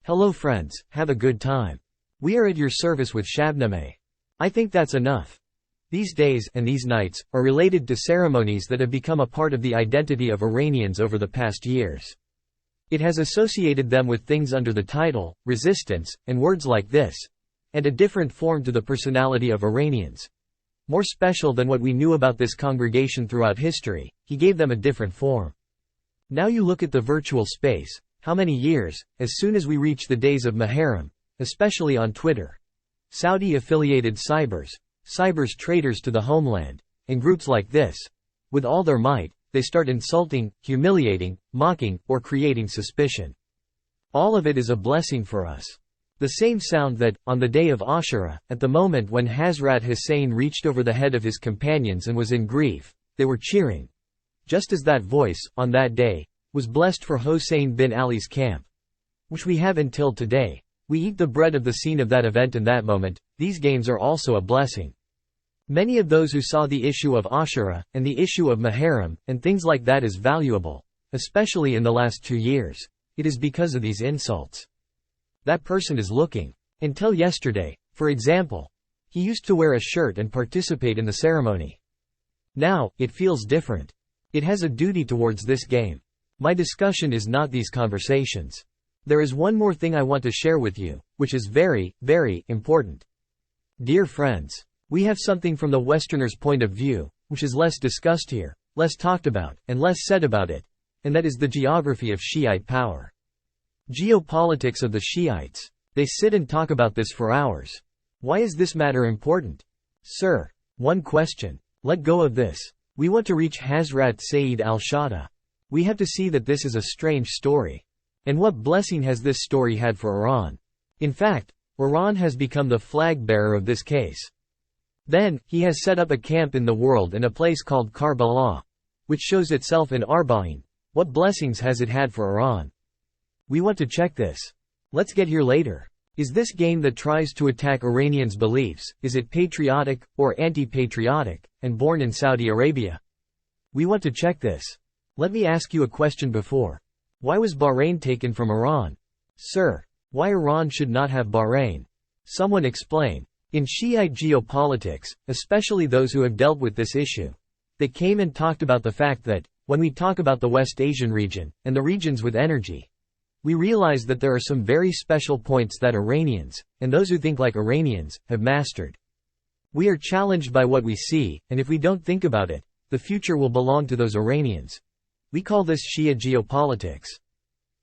Hello friends, have a good time. We are at your service with Shabnameh. I think that's enough. These days, and these nights, are related to ceremonies that have become a part of the identity of Iranians over the past years. It has associated them with things under the title, resistance, and words like this, and a different form to the personality of Iranians. More special than what we knew about this congregation throughout history, he gave them a different form. Now you look at the virtual space, how many years, as soon as we reach the days of Muharram, especially on Twitter. Saudi-affiliated cybers traitors to the homeland, and groups like this, with all their might, they start insulting, humiliating, mocking, or creating suspicion. All of it is a blessing for us. The same sound that, on the day of Ashura, at the moment when Hazrat Hussein reached over the head of his companions and was in grief, they were cheering. Just as that voice, on that day, was blessed for Hossein bin Ali's camp, which we have until today. We eat the bread of the scene of that event in that moment. These games are also a blessing. Many of those who saw the issue of Ashura, and the issue of Muharram, and things like that as valuable, especially in the last 2 years, it is because of these insults. That person is looking. Until yesterday, for example, he used to wear a shirt and participate in the ceremony. Now, it feels different. It has a duty towards this game. My discussion is not these conversations. There is one more thing I want to share with you, which is very, very important. Dear friends, we have something from the Westerner's point of view, which is less discussed here, less talked about, and less said about it, and that is the geography of Shiite power. Geopolitics of the Shiites. They sit and talk about this for hours. Why is this matter important? Sir, one question. Let go of this. We want to reach Hazrat Sayyid al-Shada. We have to see that this is a strange story. And what blessing has this story had for Iran? In fact, Iran has become the flag bearer of this case. Then, he has set up a camp in the world in a place called Karbala, which shows itself in Arbaeen. What blessings has it had for Iran? We want to check this. Let's get here later. Is this game that tries to attack Iranians' beliefs, is it patriotic, or anti-patriotic, and born in Saudi Arabia? We want to check this. Let me ask you a question before. Why was Bahrain taken from Iran? Sir, why Iran should not have Bahrain? Someone explain. In Shiite geopolitics, especially those who have dealt with this issue, they came and talked about the fact that, when we talk about the West Asian region, and the regions with energy, we realize that there are some very special points that Iranians, and those who think like Iranians, have mastered. We are challenged by what we see, and if we don't think about it, the future will belong to those Iranians. We call this Shia geopolitics.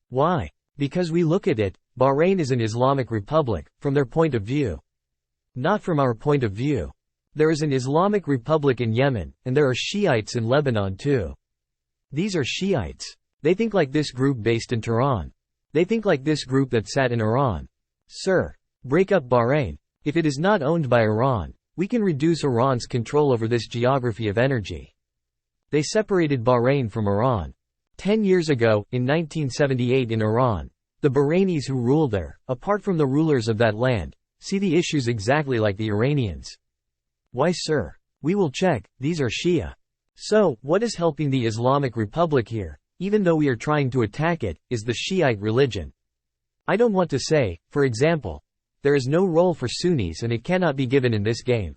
Why? Because we look at it, Bahrain is an Islamic republic, from their point of view. Not from our point of view. There is an Islamic republic in Yemen, and there are Shiites in Lebanon too. These are Shiites. They think like this group based in Tehran. They think like this group that sat in Iran. Sir, break up Bahrain. If it is not owned by Iran, we can reduce Iran's control over this geography of energy. They separated Bahrain from Iran. 10 years ago, in 1978 in Iran, the Bahrainis who rule there, apart from the rulers of that land, see the issues exactly like the Iranians. Why sir? We will check, these are Shia. So, what is helping the Islamic Republic here, even though we are trying to attack it, is the Shiite religion. I don't want to say, for example, there is no role for Sunnis and it cannot be given in this game.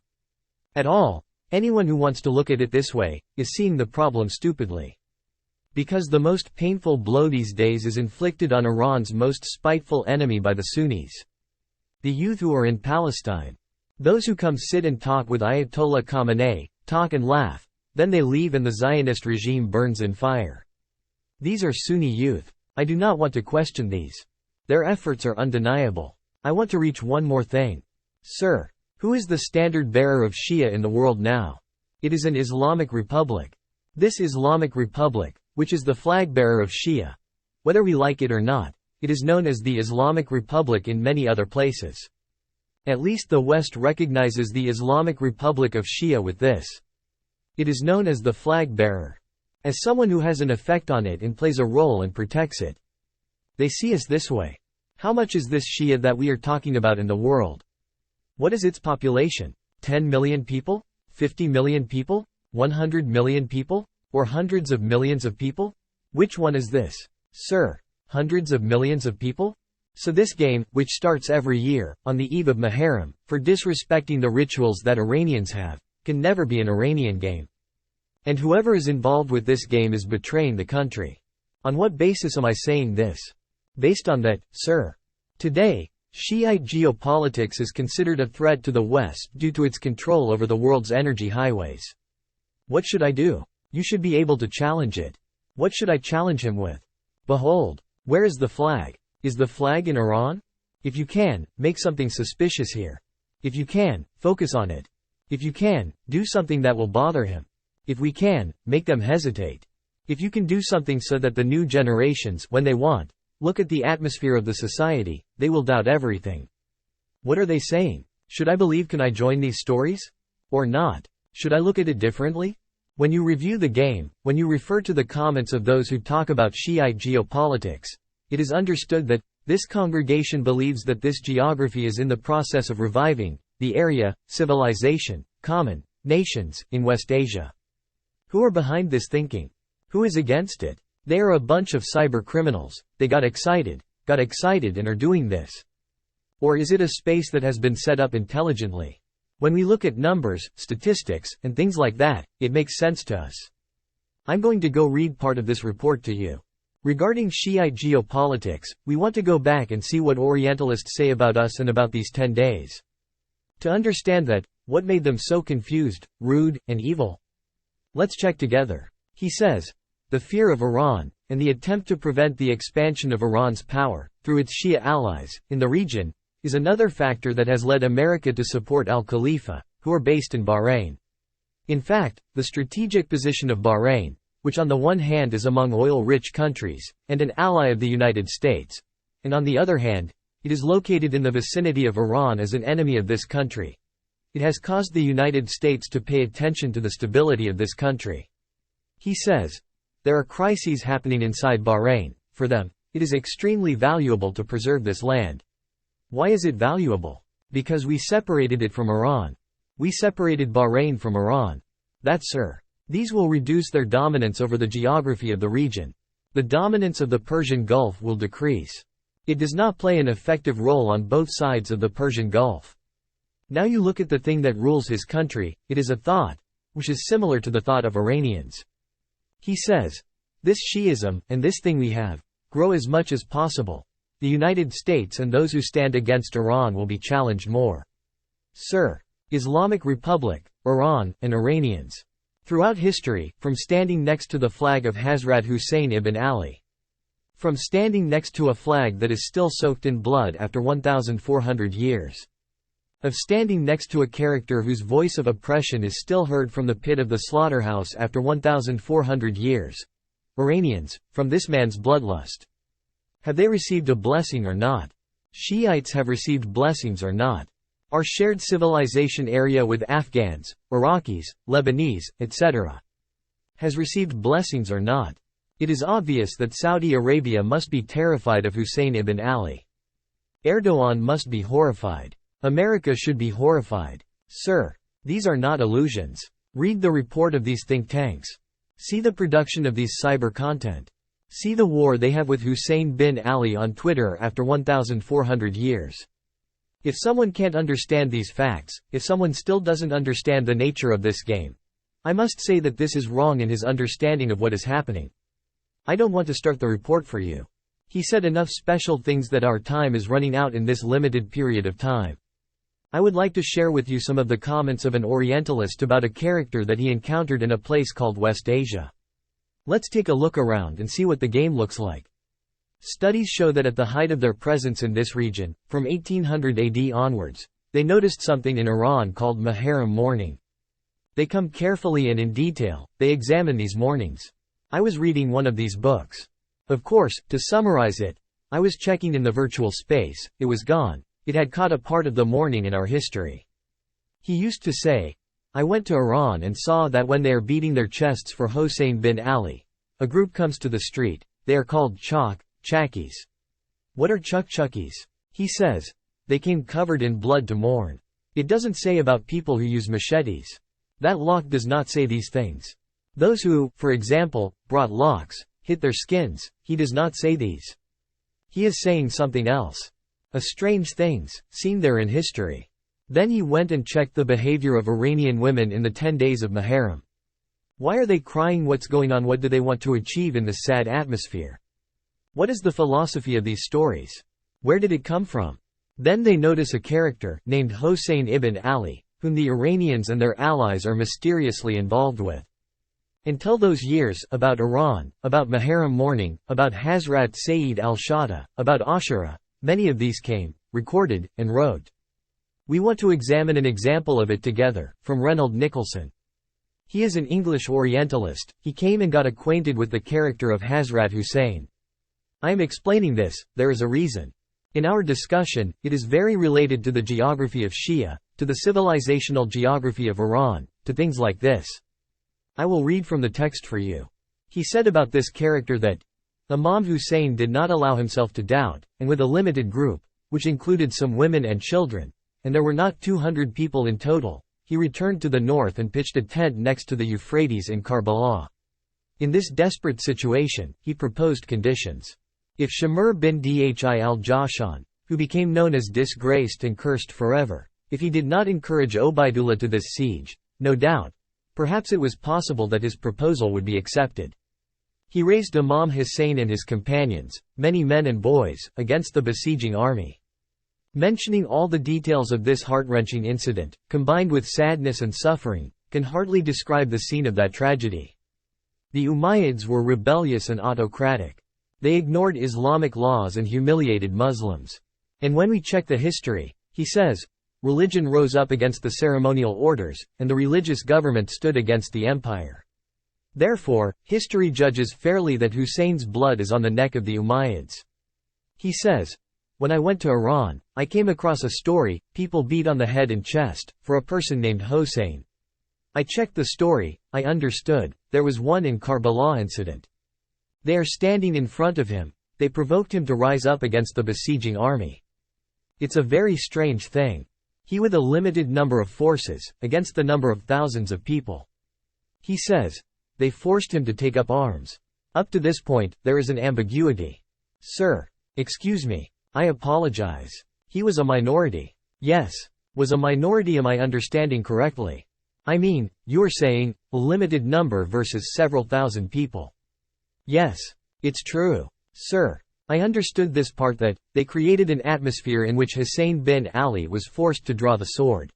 At all, anyone who wants to look at it this way, is seeing the problem stupidly. Because the most painful blow these days is inflicted on Iran's most spiteful enemy by the Sunnis. The youth who are in Palestine. Those who come sit and talk with Ayatollah Khamenei, talk and laugh, then they leave and the Zionist regime burns in fire. These are Sunni youth. I do not want to question these. Their efforts are undeniable. I want to reach one more thing. Sir, who is the standard bearer of Shia in the world now? It is an Islamic Republic. This Islamic Republic, which is the flag bearer of Shia, whether we like it or not, it is known as the Islamic Republic in many other places. At least the West recognizes the Islamic Republic of Shia with this. It is known as the flag bearer. As someone who has an effect on it and plays a role and protects it. They see us this way. How much is this Shia that we are talking about in the world? What is its population? 10 million people? 50 million people? 100 million people? Or hundreds of millions of people? Which one is this? Sir, hundreds of millions of people? So this game, which starts every year, on the eve of Muharram, for disrespecting the rituals that Iranians have, can never be an Iranian game. And whoever is involved with this game is betraying the country. On what basis am I saying this? Based on that, sir. Today, Shiite geopolitics is considered a threat to the West due to its control over the world's energy highways. What should I do? You should be able to challenge it. What should I challenge him with? Behold, where is the flag? Is the flag in Iran? If you can, make something suspicious here. If you can, focus on it. If you can, do something that will bother him. If we can, make them hesitate. If you can do something so that the new generations, when they want, look at the atmosphere of the society, they will doubt everything. What are they saying? Should I believe? Can I join these stories? Or not? Should I look at it differently? When you review the game, when you refer to the comments of those who talk about Shiite geopolitics, it is understood that this congregation believes that this geography is in the process of reviving the area, civilization, common nations in West Asia. Who are behind this thinking? Who is against it? They are a bunch of cyber criminals. They got excited and are doing this. Or is it a space that has been set up intelligently? When we look at numbers, statistics, and things like that, it makes sense to us. I'm going to go read part of this report to you. Regarding Shiite geopolitics, we want to go back and see what Orientalists say about us and about these 10 days. To understand that, what made them so confused, rude, and evil? Let's check together. He says, the fear of Iran, and the attempt to prevent the expansion of Iran's power, through its Shia allies, in the region, is another factor that has led America to support Al-Khalifa, who are based in Bahrain. In fact, the strategic position of Bahrain, which on the one hand is among oil-rich countries, and an ally of the United States, and on the other hand, it is located in the vicinity of Iran as an enemy of this country. It has caused the United States to pay attention to the stability of this country. He says, there are crises happening inside Bahrain. For them, it is extremely valuable to preserve this land. Why is it valuable? Because we separated it from Iran. We separated Bahrain from Iran. That's sir. These will reduce their dominance over the geography of the region. The dominance of the Persian Gulf will decrease. It does not play an effective role on both sides of the Persian Gulf. Now you look at the thing that rules his country, it is a thought, which is similar to the thought of Iranians. He says, this Shiism, and this thing we have, grow as much as possible. The United States and those who stand against Iran will be challenged more. Sir. Islamic Republic, Iran, and Iranians. Throughout history, from standing next to the flag of Hazrat Hussein ibn Ali. From standing next to a flag that is still soaked in blood after 1,400 years. Of standing next to a character whose voice of oppression is still heard from the pit of the slaughterhouse after 1,400 years. Iranians, from this man's bloodlust. Have they received a blessing or not? Shiites have received blessings or not? Our shared civilization area with Afghans, Iraqis, Lebanese, etc. has received blessings or not? It is obvious that Saudi Arabia must be terrified of Hussein ibn Ali. Erdogan must be horrified. America should be horrified. Sir. These are not illusions. Read the report of these think tanks. See the production of these cyber content. See the war they have with Hussein bin Ali on Twitter after 1,400 years. If someone can't understand these facts, if someone still doesn't understand the nature of this game, I must say that this is wrong in his understanding of what is happening. I don't want to start the report for you. He said enough special things that our time is running out in this limited period of time. I would like to share with you some of the comments of an Orientalist about a character that he encountered in a place called West Asia. Let's take a look around and see what the game looks like. Studies show that at the height of their presence in this region, from 1800 AD onwards, they noticed something in Iran called Muharram mourning. They come carefully and in detail, they examine these mournings. I was reading one of these books. Of course, to summarize it, I was checking in the virtual space, it was gone. It had caught a part of the mourning in our history. He used to say, I went to Iran and saw that when they are beating their chests for Hossein bin Ali, a group comes to the street, they are called chakis. What are chukis? He says, they came covered in blood to mourn. It doesn't say about people who use machetes. That lock does not say these things. Those who, for example, brought locks, hit their skins, he does not say these. He is saying something else. A strange things, seen there in history. Then he went and checked the behavior of Iranian women in the 10 days of Muharram. Why are they crying? What's going on? What do they want to achieve in this sad atmosphere? What is the philosophy of these stories? Where did it come from? Then they notice a character, named Hossein ibn Ali, whom the Iranians and their allies are mysteriously involved with. Until those years, about Iran, about Muharram morning, about Hazrat Sayyid al-Shada, about Ashura, many of these came, recorded, and wrote. We want to examine an example of it together, from Reynold Nicholson. He is an English Orientalist. He came and got acquainted with the character of Hazrat Hussein. I am explaining this, there is a reason. In our discussion, it is very related to the geography of Shia, to the civilizational geography of Iran, to things like this. I will read from the text for you. He said about this character that Imam Hussein did not allow himself to doubt, and with a limited group, which included some women and children, and there were not 200 people in total, he returned to the north and pitched a tent next to the Euphrates in Karbala. In this desperate situation, he proposed conditions. If Shamir bin Dhi al-Jashan, who became known as disgraced and cursed forever, if he did not encourage Ubaydullah to this siege, no doubt, perhaps it was possible that his proposal would be accepted. He raised Imam Hussein and his companions, many men and boys, against the besieging army. Mentioning all the details of this heart-wrenching incident, combined with sadness and suffering, can hardly describe the scene of that tragedy. The Umayyads were rebellious and autocratic. They ignored Islamic laws and humiliated Muslims. And when we check the history, he says, religion rose up against the ceremonial orders, and the religious government stood against the empire. Therefore, history judges fairly that Hussein's blood is on the neck of the Umayyads. He says, when I went to Iran, I came across a story, people beat on the head and chest, for a person named Hossein. I checked the story, I understood, there was one in Karbala incident. They are standing in front of him, they provoked him to rise up against the besieging army. It's a very strange thing. He with a limited number of forces, against the number of thousands of people. He says, they forced him to take up arms. Up to this point, there is an ambiguity. Sir, excuse me, I apologize. He was a minority. Yes, was a minority. Am I understanding correctly? I mean, you're saying, a limited number versus several thousand people. Yes, it's true. Sir, I understood this part that, they created an atmosphere in which Hussein bin Ali was forced to draw the sword.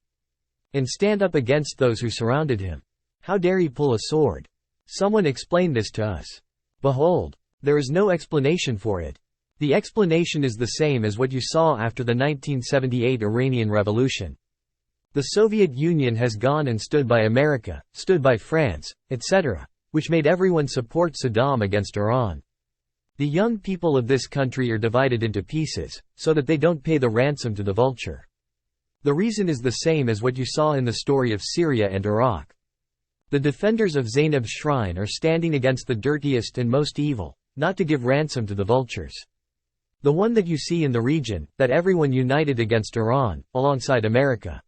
And stand up against those who surrounded him. How dare he pull a sword? Someone explain this to us. Behold, there is no explanation for it. The explanation is the same as what you saw after the 1978 Iranian Revolution. The Soviet Union has gone and stood by America, stood by France, etc., which made everyone support Saddam against Iran. The young people of this country are divided into pieces, so that they don't pay the ransom to the vulture. The reason is the same as what you saw in the story of Syria and Iraq. The defenders of Zainab's shrine are standing against the dirtiest and most evil, not to give ransom to the vultures. The one that you see in the region, that everyone united against Iran, alongside America.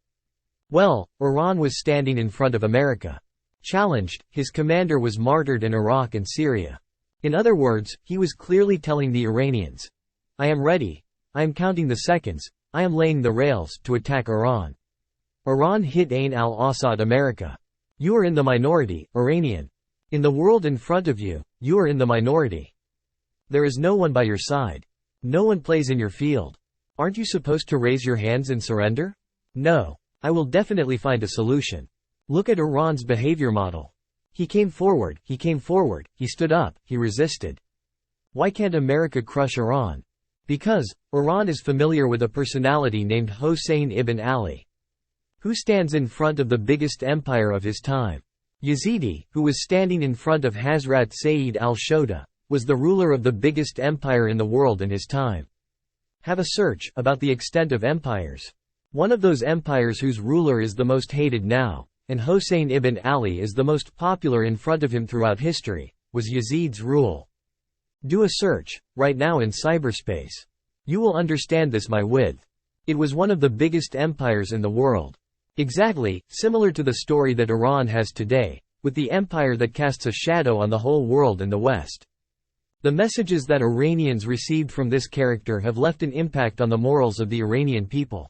Well, Iran was standing in front of America. Challenged, his commander was martyred in Iraq and Syria. In other words, he was clearly telling the Iranians, I am ready, I am counting the seconds, I am laying the rails, to attack Iran. Iran hit Ain al-Assad America. You are in the minority, Iranian. In the world in front of you, you are in the minority. There is no one by your side. No one plays in your field. Aren't you supposed to raise your hands and surrender? No. I will definitely find a solution. Look at Iran's behavior model. He came forward, he stood up, he resisted. Why can't America crush Iran? Because, Iran is familiar with a personality named Hossein ibn Ali. Who stands in front of the biggest empire of his time? Yazidi, who was standing in front of Hazrat Sayyid al-Shada, was the ruler of the biggest empire in the world in his time. Have a search about the extent of empires. One of those empires whose ruler is the most hated now, and Hossein ibn Ali is the most popular in front of him throughout history, was Yazid's rule. Do a search, right now in cyberspace. You will understand this my width. It was one of the biggest empires in the world. Exactly, similar to the story that Iran has today, with the empire that casts a shadow on the whole world in the West. The messages that Iranians received from this character have left an impact on the morals of the Iranian people.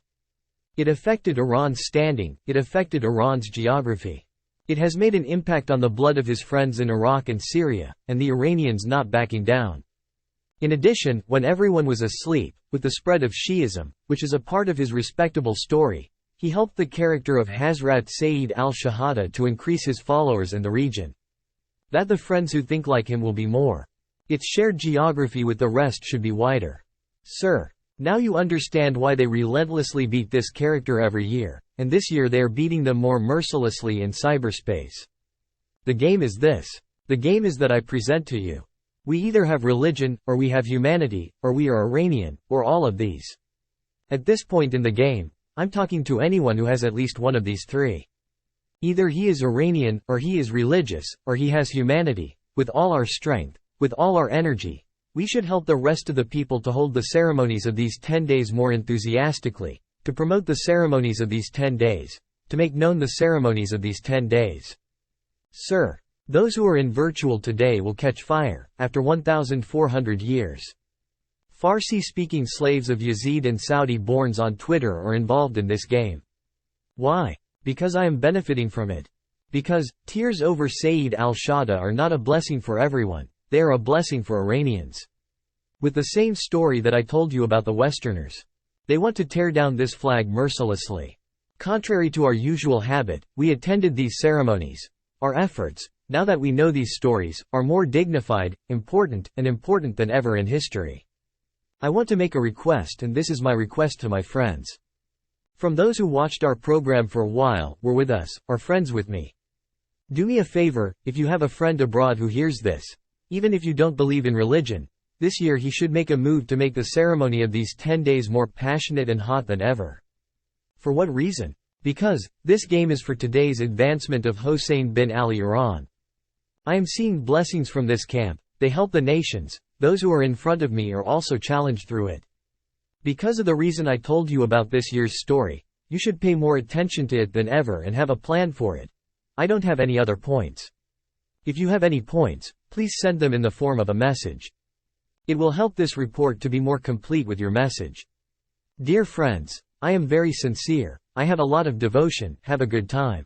It affected Iran's standing, it affected Iran's geography. It has made an impact on the blood of his friends in Iraq and Syria, and the Iranians not backing down. In addition, when everyone was asleep, with the spread of Shi'ism, which is a part of his respectable story, he helped the character of Hazrat Sayyid al-Shahada to increase his followers in the region. That the friends who think like him will be more. Its shared geography with the rest should be wider. Sir, now you understand why they relentlessly beat this character every year, and this year they are beating them more mercilessly in cyberspace. The game is this. The game is that I present to you. We either have religion, or we have humanity, or we are Iranian, or all of these. At this point in the game, I'm talking to anyone who has at least one of these three. Either he is Iranian, or he is religious, or he has humanity. With all our strength, with all our energy, we should help the rest of the people to hold the ceremonies of these 10 days more enthusiastically, to promote the ceremonies of these 10 days, to make known the ceremonies of these 10 days. Sir, those who are in virtual today will catch fire, after 1,400 years. Farsi-speaking slaves of Yazid and Saudi-borns on Twitter are involved in this game. Why? Because I am benefiting from it. Because, tears over Sayyid al-Shahada are not a blessing for everyone, they are a blessing for Iranians. With the same story that I told you about the Westerners. They want to tear down this flag mercilessly. Contrary to our usual habit, we attended these ceremonies. Our efforts, now that we know these stories, are more dignified, important than ever in history. I want to make a request, and this is my request to my friends. From those who watched our program for a while, were with us, are friends with me. Do me a favor, if you have a friend abroad who hears this, even if you don't believe in religion, this year he should make a move to make the ceremony of these 10 days more passionate and hot than ever. For what reason? Because, this game is for today's advancement of Hossein bin Ali Iran. I am seeing blessings from this camp, they help the nations, those who are in front of me are also challenged through it. Because of the reason I told you about this year's story, you should pay more attention to it than ever and have a plan for it. I don't have any other points. If you have any points, please send them in the form of a message. It will help this report to be more complete with your message. Dear friends, I am very sincere, I have a lot of devotion, have a good time.